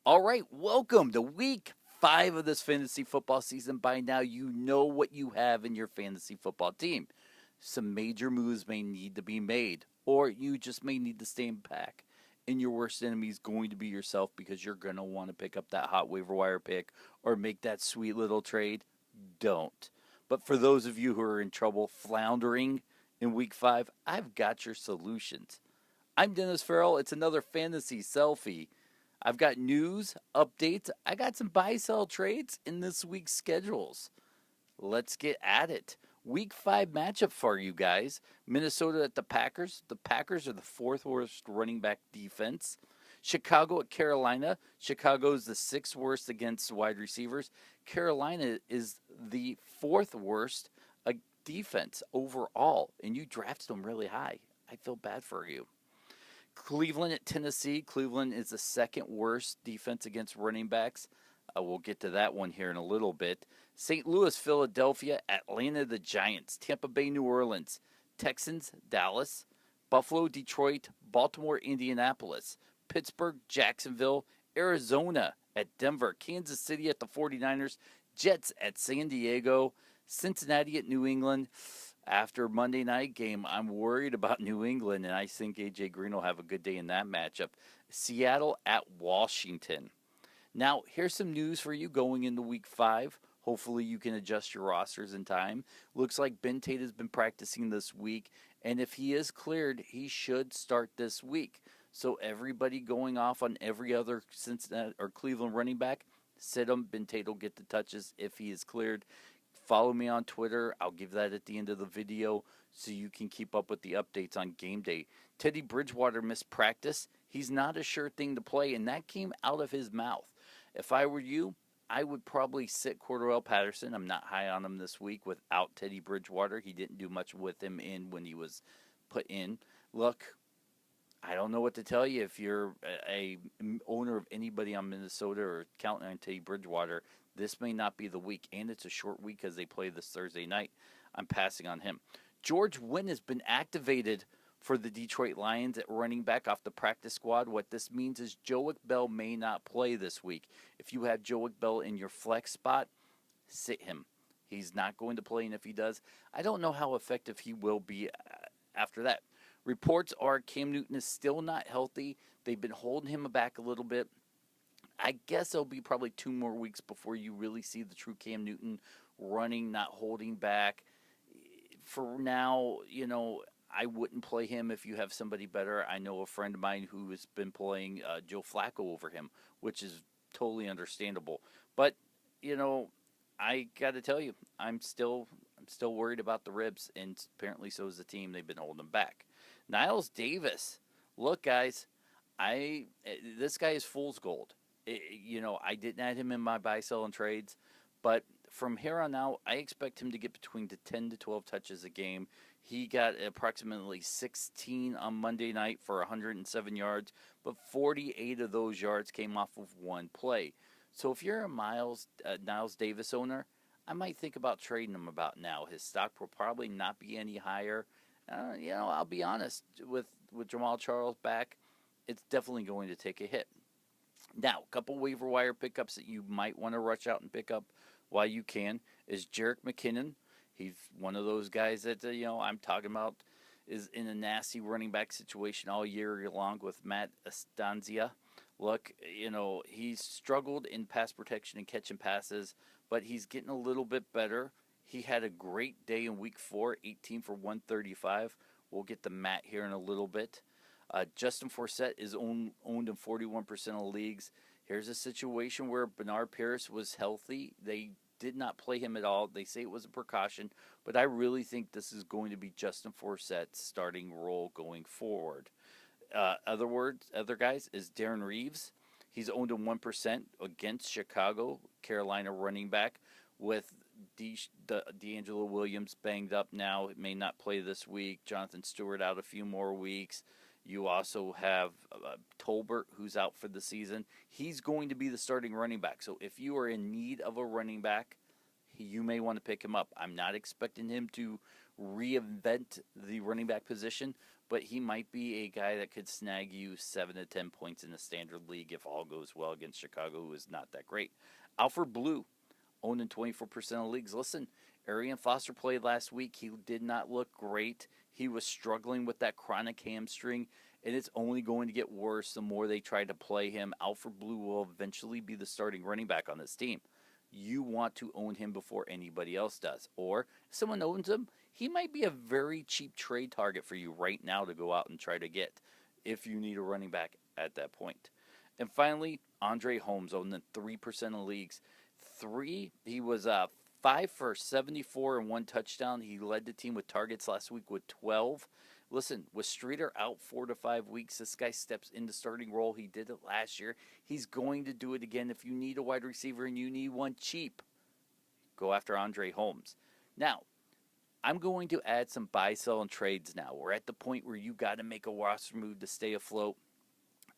All right, welcome to week 5 of this fantasy football season. By now, you know what you have in your fantasy football team. Some major moves may need to be made, or you just may need to stay in pack. And your worst enemy is going to be yourself because you're going to want to pick up that hot waiver wire pick or make that sweet little trade. Don't. But for those of you who are in trouble floundering in week 5, I've got your solutions. I'm Dennis Farrell. It's another fantasy selfie. I've got news, updates. I got some buy-sell trades in this week's schedules. Let's get at it. Week 5 matchup for you guys. Minnesota at the Packers. The Packers are the 4th worst running back defense. Chicago at Carolina. Chicago is the 6th worst against wide receivers. Carolina is the 4th worst defense overall, and you drafted them really high. I feel bad for you. Cleveland at Tennessee. Cleveland is the 2nd worst defense against running backs. We'll get to that one here in a little bit. St. Louis, Philadelphia, Atlanta, the Giants, Tampa Bay, New Orleans, Texans, Dallas, Buffalo, Detroit, Baltimore, Indianapolis, Pittsburgh, Jacksonville, Arizona at Denver, Kansas City at the 49ers, Jets at San Diego, Cincinnati at New England. After Monday night game, I'm worried about New England, and I think A.J. Green will have a good day in that matchup. Seattle at Washington. Now, here's some news for you going into Week 5. Hopefully you can adjust your rosters in time. Looks like Ben Tate has been practicing this week, and if he is cleared, he should start this week. So everybody going off on every other Cincinnati or Cleveland running back, sit him. Ben Tate will get the touches if he is cleared. Follow me on Twitter. I'll give that at the end of the video so you can keep up with the updates on game day. Teddy Bridgewater missed practice. He's not a sure thing to play, and that came out of his mouth. If I were you, I would probably sit Cordarrelle Patterson. I'm not high on him this week without Teddy Bridgewater. He didn't do much with him in when he was put in. Look, I don't know what to tell you. If you're a owner of anybody on Minnesota or counting on Teddy Bridgewater, this may not be the week, and it's a short week because they play this Thursday night. I'm passing on him. George Wynn has been activated for the Detroit Lions at running back off the practice squad. What this means is Joique Bell may not play this week. If you have Joique Bell in your flex spot, sit him. He's not going to play, and if he does, I don't know how effective he will be after that. Reports are Cam Newton is still not healthy. They've been holding him back a little bit. I guess it'll be probably 2 more weeks before you really see the true Cam Newton running, not holding back. For now, I wouldn't play him if you have somebody better. I know a friend of mine who has been playing Joe Flacco over him, which is totally understandable. But, I got to tell you, I'm still worried about the ribs, and apparently so is the team. They've been holding him back. Niles Davis. Look, guys, this guy is fool's gold. I didn't add him in my buy, sell, and trades, but from here on out, I expect him to get between 10 to 12 touches a game. He got approximately 16 on Monday night for 107 yards, but 48 of those yards came off of one play. So if you're a Niles Davis owner, I might think about trading him about now. His stock will probably not be any higher. I'll be honest, with Jamal Charles back, it's definitely going to take a hit. Now, a couple waiver wire pickups that you might want to rush out and pick up while you can is Jerick McKinnon. He's one of those guys that, I'm talking about is in a nasty running back situation all year long with Matt Estancia. Look, he's struggled in pass protection and catching passes, but he's getting a little bit better. He had a great day in week 4, 18 for 135. We'll get the Matt here in a little bit. Justin Forsett is owned in 41% of leagues. Here's a situation where Bernard Pierce was healthy. They did not play him at all. They say it was a precaution, but I really think this is going to be Justin Forsett's starting role going forward. Other guys is Darren Reeves. He's owned in 1% against Chicago, Carolina running back, with D'Angelo Williams banged up now. It may not play this week. Jonathan Stewart out a few more weeks. You also have Tolbert, who's out for the season. He's going to be the starting running back. So if you are in need of a running back, you may want to pick him up. I'm not expecting him to reinvent the running back position, but he might be a guy that could snag you 7 to 10 points in the standard league if all goes well against Chicago, who is not that great. Alfred Blue, owned in 24% of leagues. Listen, Arian Foster played last week. He did not look great. He was struggling with that chronic hamstring, and it's only going to get worse the more they try to play him. Alfred Blue will eventually be the starting running back on this team. You want to own him before anybody else does. Or if someone owns him, he might be a very cheap trade target for you right now to go out and try to get if you need a running back at that point. And finally, Andre Holmes, owned in 3% of leagues. He was 5 for 74 and 1 touchdown. He led the team with targets last week with 12. Listen, with Streeter out 4 to 5 weeks, this guy steps into starting role. He did it last year. He's going to do it again. If you need a wide receiver and you need one cheap, go after Andre Holmes. Now, I'm going to add some buy, sell, and trades now. We're at the point where you got to make a roster move to stay afloat.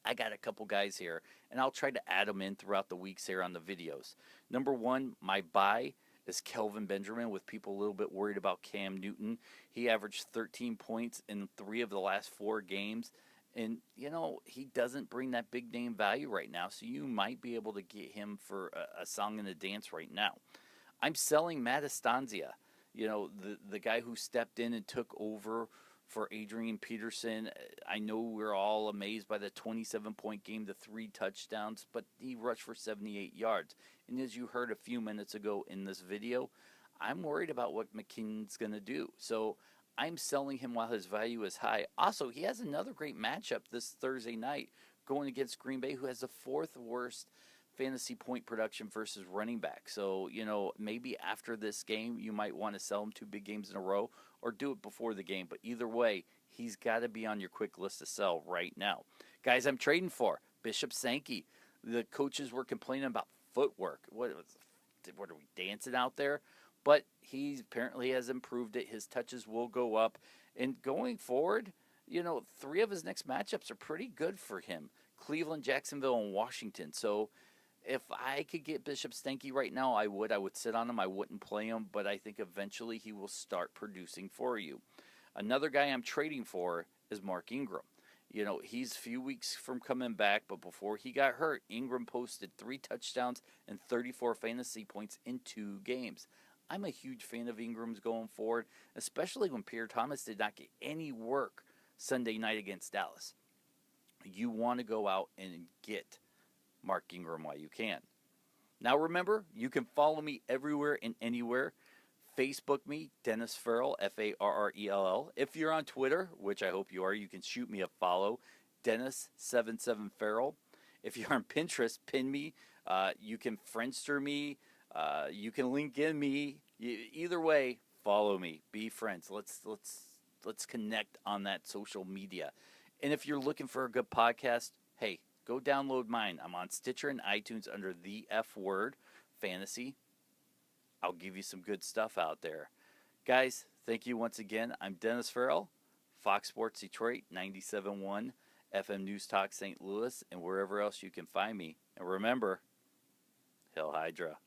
I got a couple guys here, and I'll try to add them in throughout the weeks here on the videos. Number one, my buy is Kelvin Benjamin, with people a little bit worried about Cam Newton. He averaged 13 points in 3 of the last 4 games. And, he doesn't bring that big name value right now, so you might be able to get him for a song and a dance right now. I'm selling Matt Estancia, the guy who stepped in and took over for Adrian Peterson. I know we're all amazed by the 27-point game, the 3 touchdowns, but he rushed for 78 yards. And as you heard a few minutes ago in this video, I'm worried about what McKinnon's going to do. So I'm selling him while his value is high. Also, he has another great matchup this Thursday night going against Green Bay, who has the 4th worst fantasy point production versus running back. So, maybe after this game, you might want to sell him 2 big games in a row or do it before the game. But either way, he's got to be on your quick list to sell right now. Guys, I'm trading for Bishop Sankey. The coaches were complaining about footwork. What are we dancing out there? But he apparently has improved it. His touches will go up. And going forward, 3 of his next matchups are pretty good for him. Cleveland, Jacksonville, and Washington. So if I could get Bishop Sankey right now, I would. I would sit on him. I wouldn't play him. But I think eventually he will start producing for you. Another guy I'm trading for is Mark Ingram. He's a few weeks from coming back, but before he got hurt, Ingram posted 3 touchdowns and 34 fantasy points in 2 games. I'm a huge fan of Ingram's going forward, especially when Pierre Thomas did not get any work Sunday night against Dallas. You want to go out and get Mark Ingram while you can. Now remember, you can follow me everywhere and anywhere. Facebook me, Dennis Farrell, Farrell. If you're on Twitter, which I hope you are, you can shoot me a follow, Dennis77Farrell. If you're on Pinterest, pin me. You can Friendster me. You can LinkedIn me. Either way, follow me. Be friends. Let's connect on that social media. And if you're looking for a good podcast, hey, go download mine. I'm on Stitcher and iTunes under The F Word Fantasy. I'll give you some good stuff out there. Guys, thank you once again. I'm Dennis Farrell, Fox Sports Detroit, 97.1, FM News Talk St. Louis, and wherever else you can find me. And remember, Hail Hydra.